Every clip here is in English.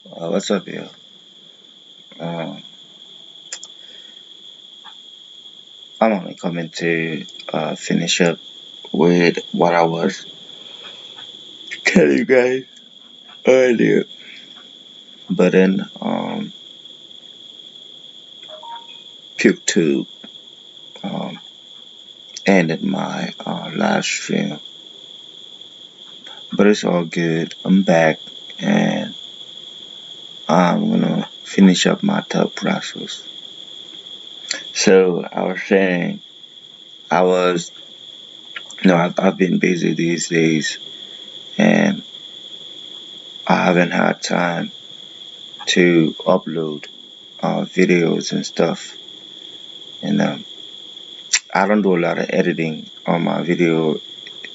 What's up, yo? Uh, I'm only coming to finish up with what I was telling you guys earlier. But then, Puke2 um, ended my live stream. But it's all good. I'm back and I'm gonna finish up my thought process. So I was saying, I was, I've been busy these days and I haven't had time to upload videos and stuff. And I don't do a lot of editing on my video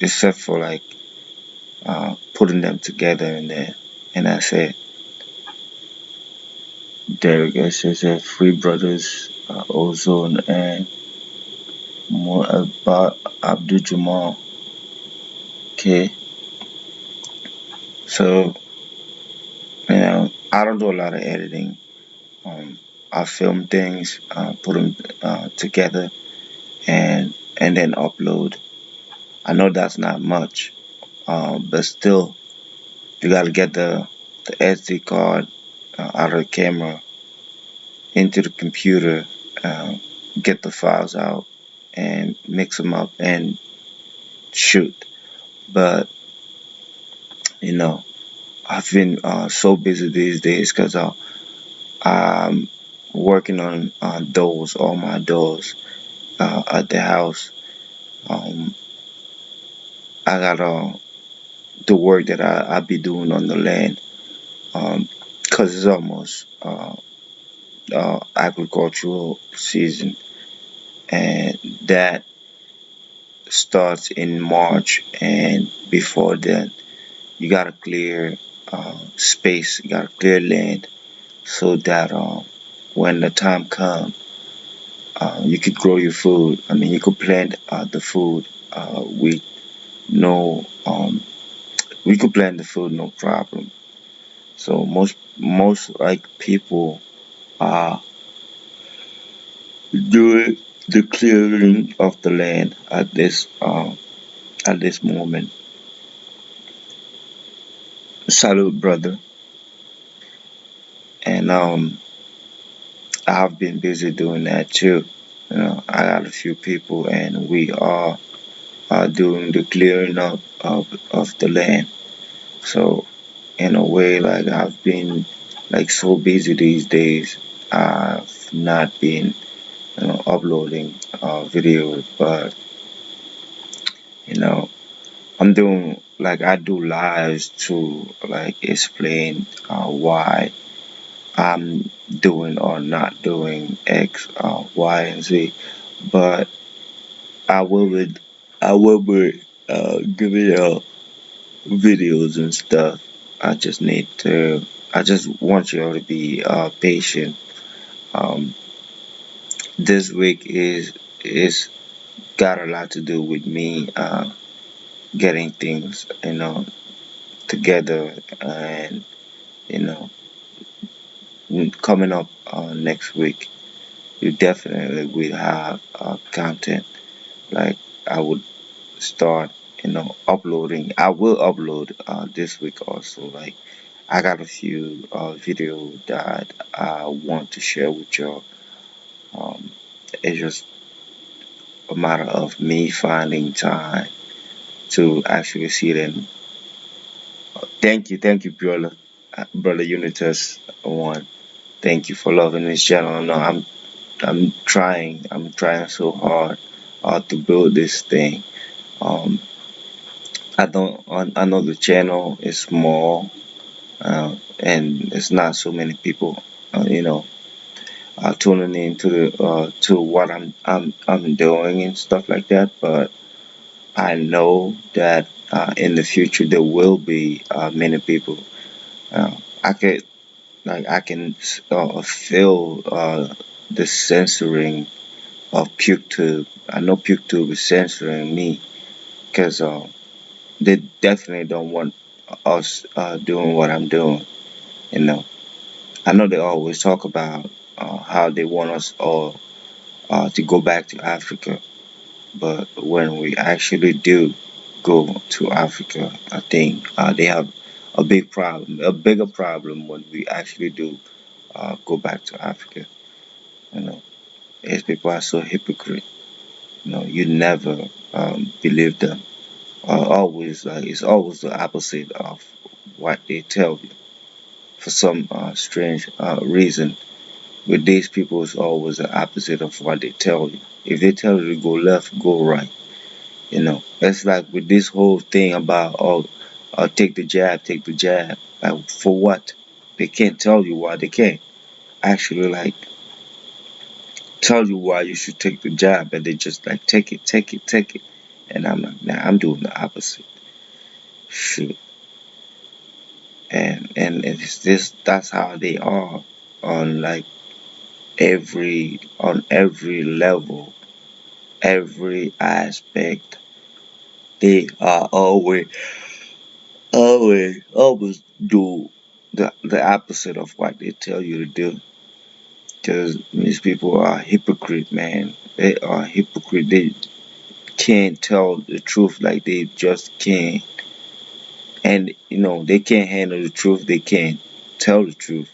except for like putting them together and then and I said there I guess it says Three Brothers Ozone and more about Abdul Jamal. Okay, so I don't do a lot of editing. I film things, put them together, and then upload. I know that's not much, but still, you gotta get the SD card out of the camera into the computer, uh, get the files out, and mix them up and shoot. But you know, I've been so busy these days because I'm working on doors, all my doors at the house. Um, I got the work that I be doing on the land because it's almost agricultural season, and that starts in March. And before then, you gotta clear space, you gotta clear land so that when the time comes, you could grow your food. I mean, you could plant the food with no, we could plant the food no problem. So most like people are doing the clearing of the land at this moment. Salute, brother. And I've been busy doing that too. I got a few people, and we are doing the clearing up of the land. So in a way, like I've been like so busy these days, I've not been uploading videos, but you know I'm doing like I do lives to like explain why I'm doing or not doing X, Y, and Z. But I will be, I will be giving out videos and stuff. I just need to. I just want you all to be patient. Um, this week is got a lot to do with me getting things together and you know coming up next week. You definitely will have content. Like I would start, uploading. I will upload this week also. Like I got a few videos that I want to share with y'all. Um, it's just a matter of me finding time to actually see them. Thank you, brother, brother Unitas one. Thank you for loving this channel. No, I'm trying so hard to build this thing. Um, I know the channel is small, and it's not so many people, tuning into the to what I'm doing and stuff like that. But I know that in the future there will be many people. I could like I can feel the censoring of PukeTube. I know PukeTube is censoring me because they definitely don't want us doing what I'm doing. You know. I know they always talk about how they want us all to go back to Africa, but when we actually do go to Africa, I think they have a big problem, a bigger problem when we actually do go back to Africa. You know, as people are so hypocrite. You know, you never believe them. Always, it's always the opposite of what they tell you. For some strange reason, with these people, it's always the opposite of what they tell you. If they tell you to go left, go right. You know, it's like with this whole thing about take the jab, take the jab. Like for what? They can't tell you why they can't actually like tell you why you should take the jab, and they just like take it, take it, take it. And I'm like, nah, I'm doing the opposite. Shit. And it's this that's how they are on like every level, every aspect. They are always do the opposite of what they tell you to do. Because these people are hypocrite, man. They are hypocrite. They can't tell the truth, like they just can't. And you know they can't handle the truth. They can't tell the truth.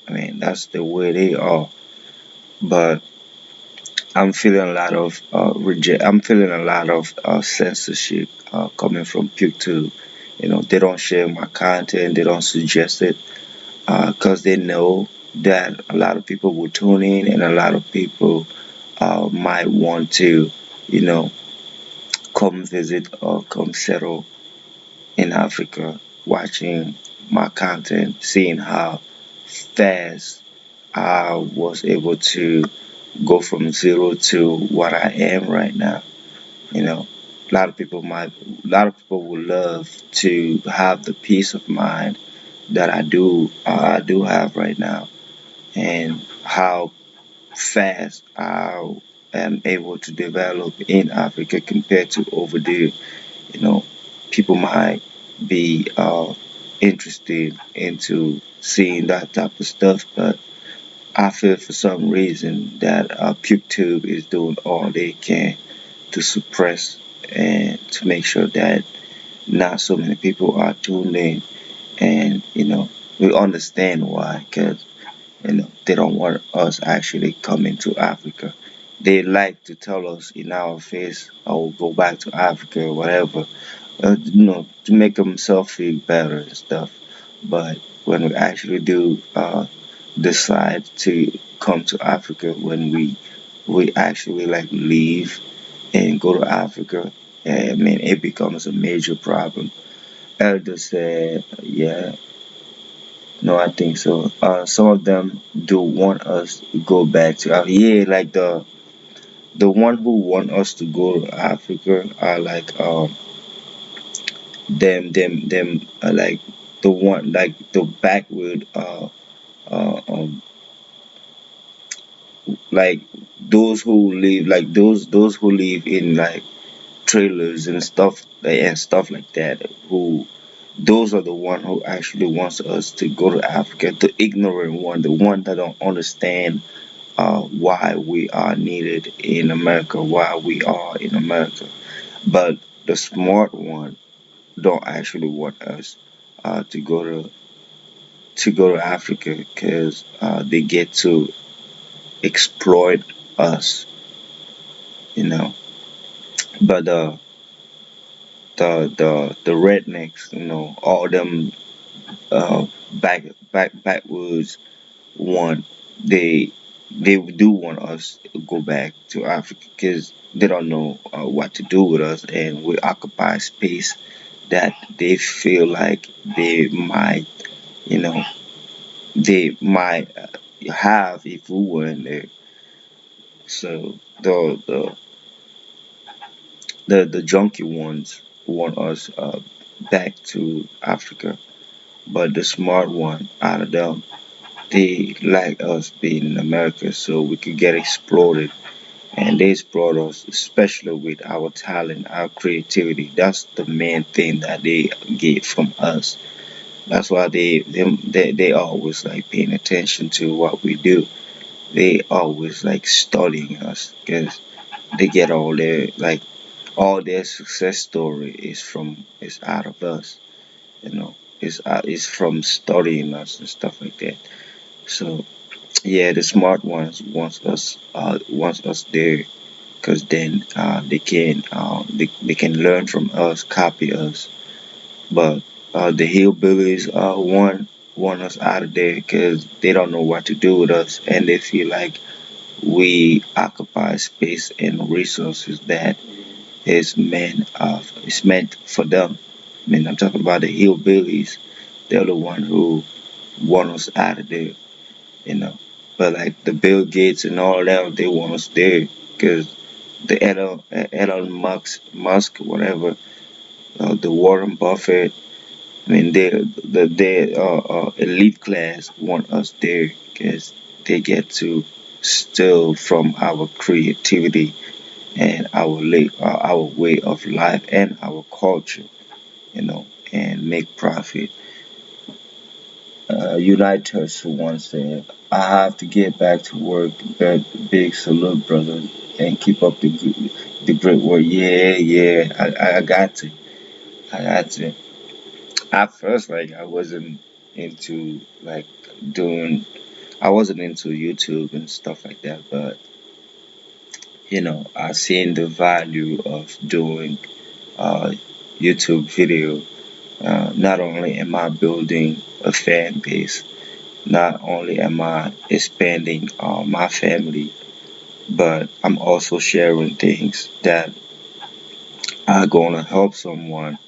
I mean that's the way they are. But I'm feeling a lot of reject. I'm feeling a lot of censorship coming from Puke2. You know, they don't share my content. They don't suggest it because they know that a lot of people will tune in, and a lot of people might want to, you know, come visit or come settle in Africa, watching my content, seeing how fast I was able to go from zero to what I am right now. You know, a lot of people would love to have the peace of mind that I do have right now, and how fast I am able to develop in Africa compared to over there. You know, people might be interested into seeing that type of stuff, but I feel for some reason that PubeTube is doing all they can to suppress and to make sure that not so many people are tuned in. And you know, we understand why, because you know they don't want us actually coming to Africa. They like to tell us in our face, "Oh, go back to Africa," or whatever, you know, to make themselves feel better and stuff. But when we actually do decide to come to Africa, when we actually like leave and go to Africa, I mean, it becomes a major problem. Elder said, yeah, no, I think so. Some of them do want us to go back to Africa. Yeah, like the one who want us to go to Africa are like them like the one like the backward like those who live in like trailers and stuff like that, who those are the one who actually wants us to go to Africa, the ignorant one, the one that don't understand why we are needed in America, why we are in America. But the smart one don't actually want us to go to Africa because they get to exploit us, you know. But the rednecks, you know, all them backwoods want they they do want us to go back to Africa because they don't know what to do with us, and we occupy space that they feel like they might, you know, they might have if we were in there. So the junky ones want us back to Africa, but the smart one out of them, they like us being in America so we could get exploited. And they exploit us, especially with our talent, our creativity. That's the main thing that they get from us. That's why they always like paying attention to what we do. They always like studying us because they get all their success story is out of us. You know, is from studying us and stuff like that. So yeah, the smart ones wants us there because then they can learn from us, copy us. But the hillbillies want us out of there because they don't know what to do with us, and they feel like we occupy space and resources that is meant for them. I mean, I'm talking about the hillbillies. They're the one who want us out of there, you know. But like the Bill Gates and all that, they want us there because the Musk, whatever, the Warren Buffett. I mean, they elite class want us there because they get to steal from our creativity and our way of life and our culture, and make profit. Unitas once said, "I have to get back to work, but big salute, brother, and keep up the great work." Yeah, yeah, I got to, I got to. At first, like I wasn't into like doing, I wasn't into YouTube and stuff like that, but I seen the value of doing uh, YouTube video. Not only am I building a fan base, not only am I expanding my family, but I'm also sharing things that are gonna help someone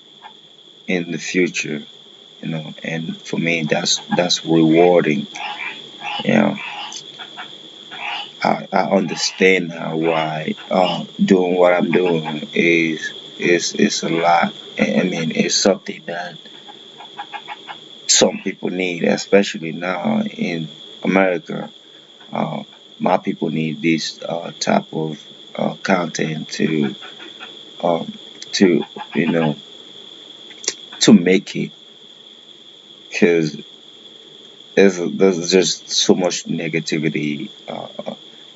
in the future. And for me, that's rewarding. You know, I understand now why doing what I'm doing is a lot. I mean, it's something that some people need, especially now in America. Uh, my people need this type of content um, to you know to make it, because there's just so much negativity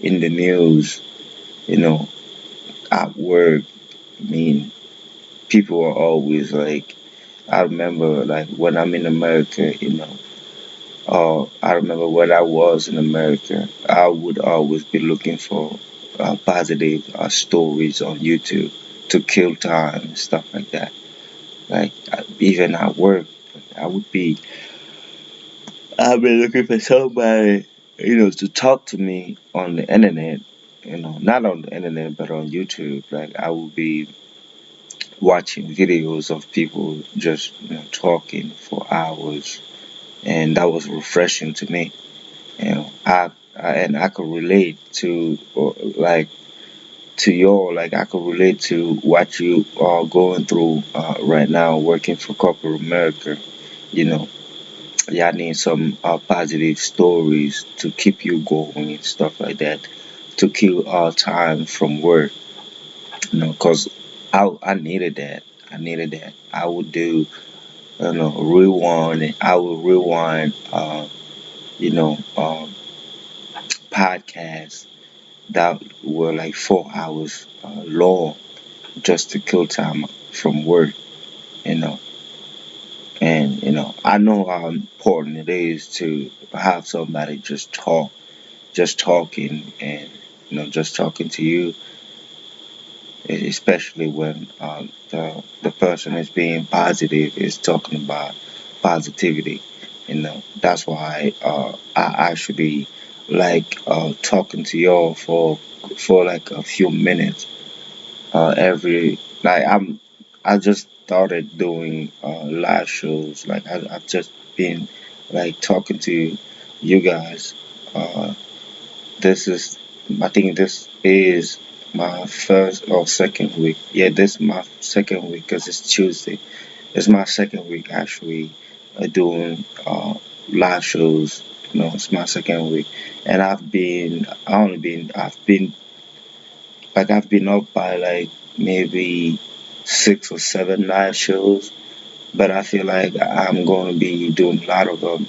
in the news. You know, at work. I mean, people are always like. I remember like when I'm in America. I remember when I was in America, I would always be looking for positive stories on YouTube to kill time and stuff like that. Like even at work, I would be I've been looking for somebody, to talk to me on the internet. Not on the internet, but on YouTube. Like I would be watching videos of people just talking for hours, and that was refreshing to me. And I could relate to like to your like I could relate to what you are going through right now working for corporate America. You know, y'all need some positive stories to keep you going and stuff like that to kill time from work. Cause I needed that. I needed that. I would do rewind. I would rewind. You know, podcasts that were like 4 hours long just to kill time from work, you know. And I know how important it is to have somebody just talking, and just talking to you, especially when the person is being positive, is talking about positivity. That's why I actually like talking to y'all for like a few minutes every like I just started doing live shows. Like I've just been like talking to you guys. Uh, this is I think this is my first or second week. Yeah, this is my second week because it's Tuesday. It's my second week actually doing live shows. It's my second week, and I've been I've been up by like maybe 6 or 7 live shows. but I feel like I'm going to be doing a lot of them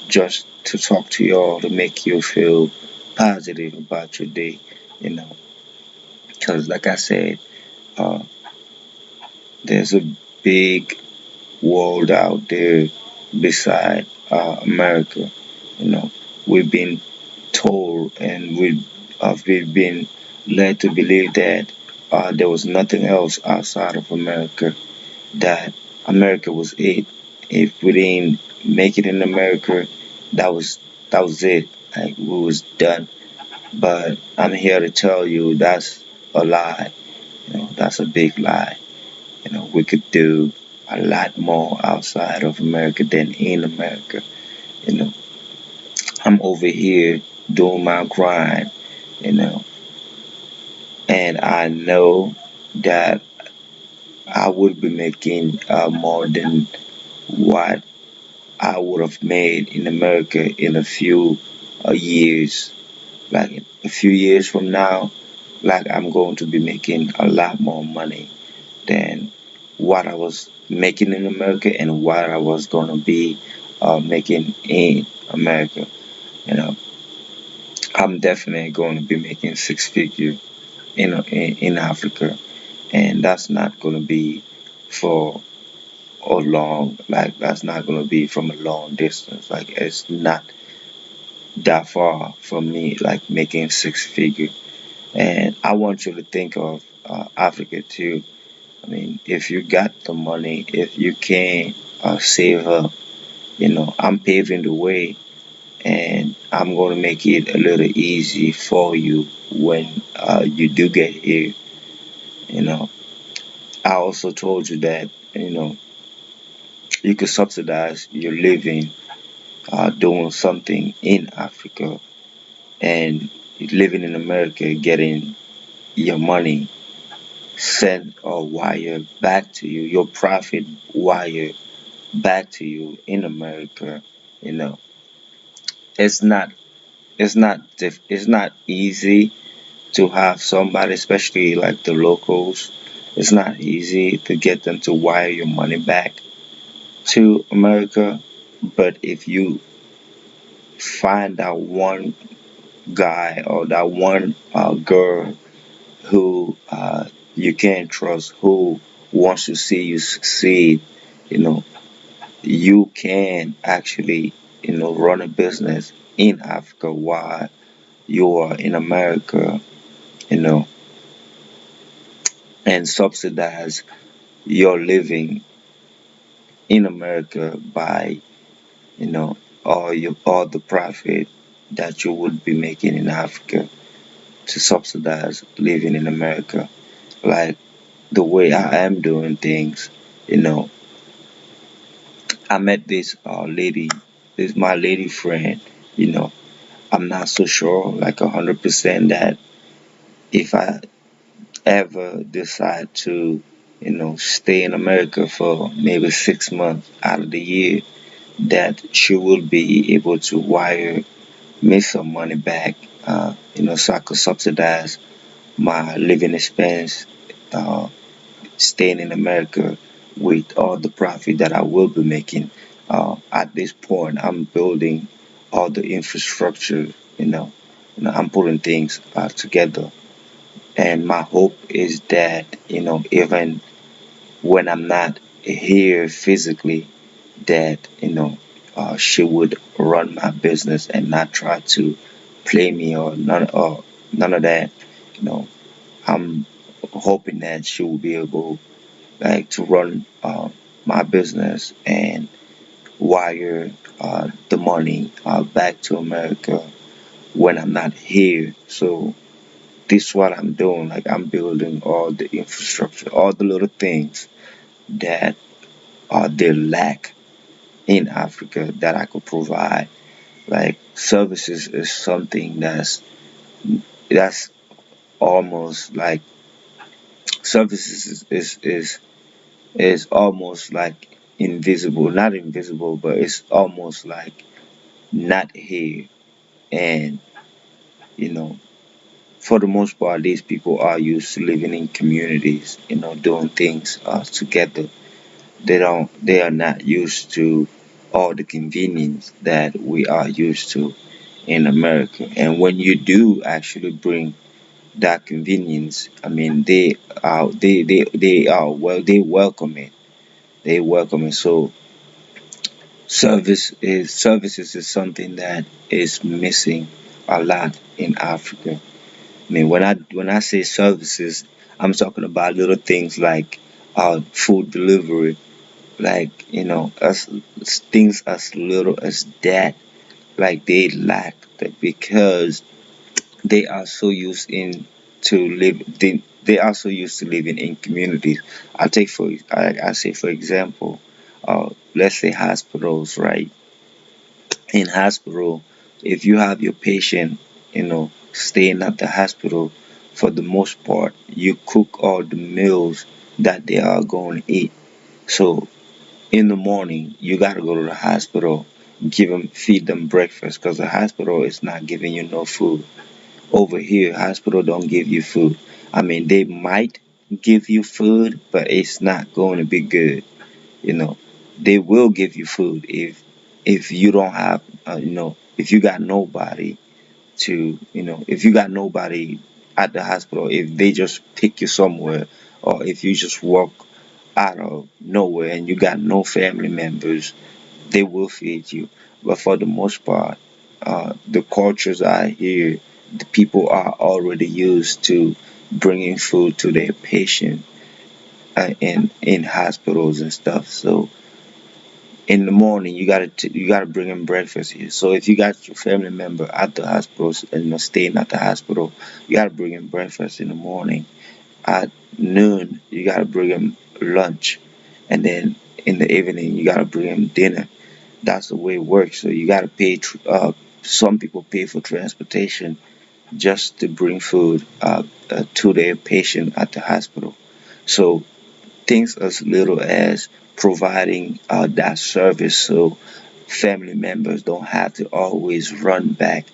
just to talk to y'all to make you feel positive about your day, you know. Because, like I said, uh, there's a big world out there beside America. You know, we've been told and we've been led to believe that there was nothing else outside of America, that America was it. If we didn't make it in America, that was that was it. Like we was done. But I'm here to tell you that's a lie. You know, that's a big lie. You know, we could do a lot more outside of America than in America. You know, I'm over here doing my grind, you know, and I know that I would be making more than what I would have made in America in a few years. Like a few years from now, like I'm going to be making a lot more money than what I was making in America and what I was going to be making in America. You know, I'm definitely going to be making six figure in Africa, and that's not going to be for a long like that's not going to be from a long distance. Like it's not that far from me, like making six figure. And I want you to think of Africa too. I mean, if you got the money, if you can save up, you know, I'm paving the way and I'm going to make it a little easy for you when you do get here. You know, I also told you that, you know, you could subsidize your living doing something in Africa and living in America, getting your money sent or wired back to you, your profit wired back to you in America. You know, it's not it's not easy to have somebody, especially like the locals. It's not easy to get them to wire your money back to America. But if you find that one guy or that one girl who you can trust, who wants to see you succeed, you know, you can actually, you know, run a business in Africa while you are in America, you know, and subsidize your living in America by, you know, all the profit that you would be making in Africa to subsidize living in America. Like the way I am doing things, you know, I met this lady, this my lady friend, you know, I'm not so sure, like 100% that if I ever decide to, you know, stay in America for maybe 6 months out of the year, that she will be able to wire me some money back, you know, so I could subsidize my living expense, uh, staying in America with all the profit that I will be making. At this point, I'm building all the infrastructure, I'm putting things together. And my hope is that, you know, even when I'm not here physically, that, you know, she would run my business and not try to play me or none of that. You know, I'm hoping that she will be able like to run my business and wire the money back to America when I'm not here. So this is what I'm doing. Like I'm building all the infrastructure, all the little things that they lack in Africa that I could provide. Like services is something that's almost like services is almost like invisible. Not invisible, but it's almost like not here. And you know, for the most part, these people are used to living in communities. You know, doing things together. they are not used to all the convenience that we are used to in America. And when you do actually bring that convenience, I mean, they are well, they welcome it. So services is something that is missing a lot in Africa. I mean, when I say services, I'm talking about little things like food delivery, like as things as little as that, like they lack that because they are so used in to live they are so used to living in communities. I say for example, let's say hospitals, right? In hospital, if you have your patient, staying at the hospital, for the most part, you cook all the meals that they are going to eat. So in the morning, you gotta go to the hospital, feed them breakfast, because the hospital is not giving you no food. Over here, hospital don't give you food. I mean, they might give you food, but it's not going to be good. You know, they will give you food if you don't have, if you got nobody if you got nobody at the hospital, if they just pick you somewhere, or if you just walk out of nowhere and you got no family members, they will feed you. But for the most part, the cultures I hear, the people are already used to bringing food to their patient in hospitals and stuff. So in the morning, you gotta bring them breakfast here. So if you got your family member at the hospital and staying at the hospital, you gotta bring them breakfast in the morning. At noon, you gotta bring them lunch, and then in the evening, you gotta bring them dinner. That's the way it works. So you got to pay. Some people pay for transportation just to bring food to their patient at the hospital. So things as little as providing that service, so family members don't have to always run back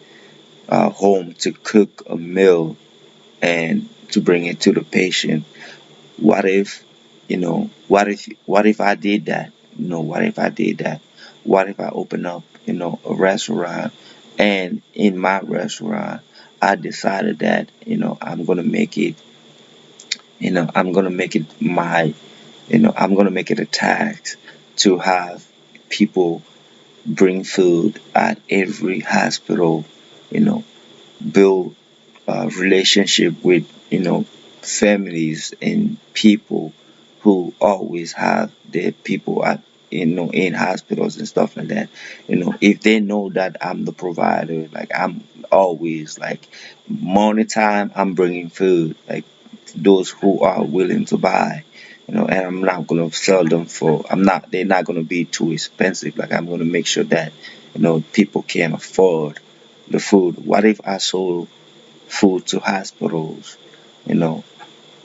home to cook a meal and to bring it to the patient. What if, what if I did that? What if I did that? What if I open up, a restaurant, and in my restaurant, I decided that, I'm gonna make it I'm gonna make it a task to have people bring food at every hospital, you know, build relationship with families and people who always have their people at in hospitals and stuff like that. If they know that I'm the provider, like I'm always like morning time, I'm bringing food, like those who are willing to buy. And I'm not gonna sell them for. I'm not. They're not gonna be too expensive. Like I'm gonna make sure that people can afford the food. What if I sold food to hospitals? You know,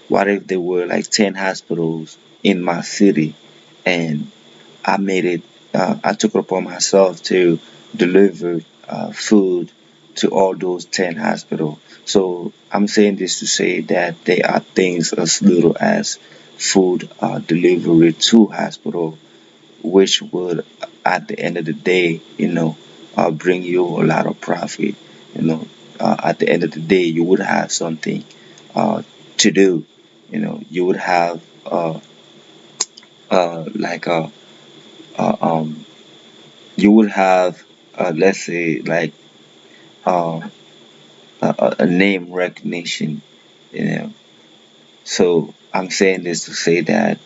what if there were like 10 hospitals in my city, and I made it, I took it upon myself to deliver food to all those 10 hospitals. So I'm saying this to say that there are things as little as food delivery to hospital, which would, at the end of the day, bring you a lot of profit. At the end of the day, you would have something to do. You would have like uh, um, you would have let's say like uh, a name recognition. You know, so I'm saying this to say that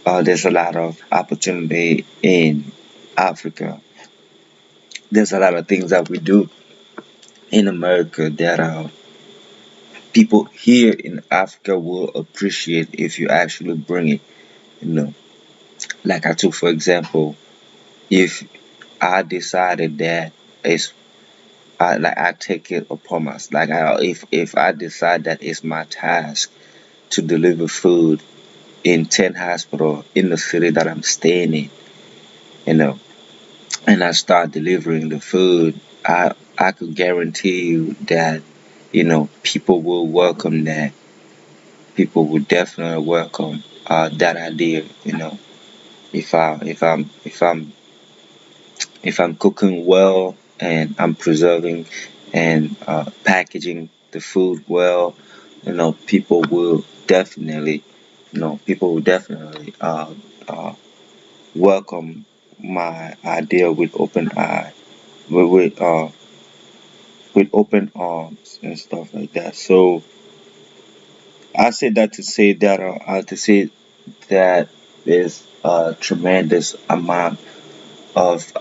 there's a lot of opportunity in Africa. There's a lot of things that we do in America that people here in Africa will appreciate if you actually bring it. You know, like I took for example, if I decided that it's I take it upon myself. Like if I decide that it's my task to deliver food in 10 hospitals in the city that I'm staying in, you know, and I start delivering the food, I could guarantee you that people will welcome that. People will definitely welcome that idea. if I'm cooking well and I'm preserving and packaging the food well, people will definitely welcome my idea with open eye, with with open arms and stuff like that. So I say that to say that there's a tremendous amount of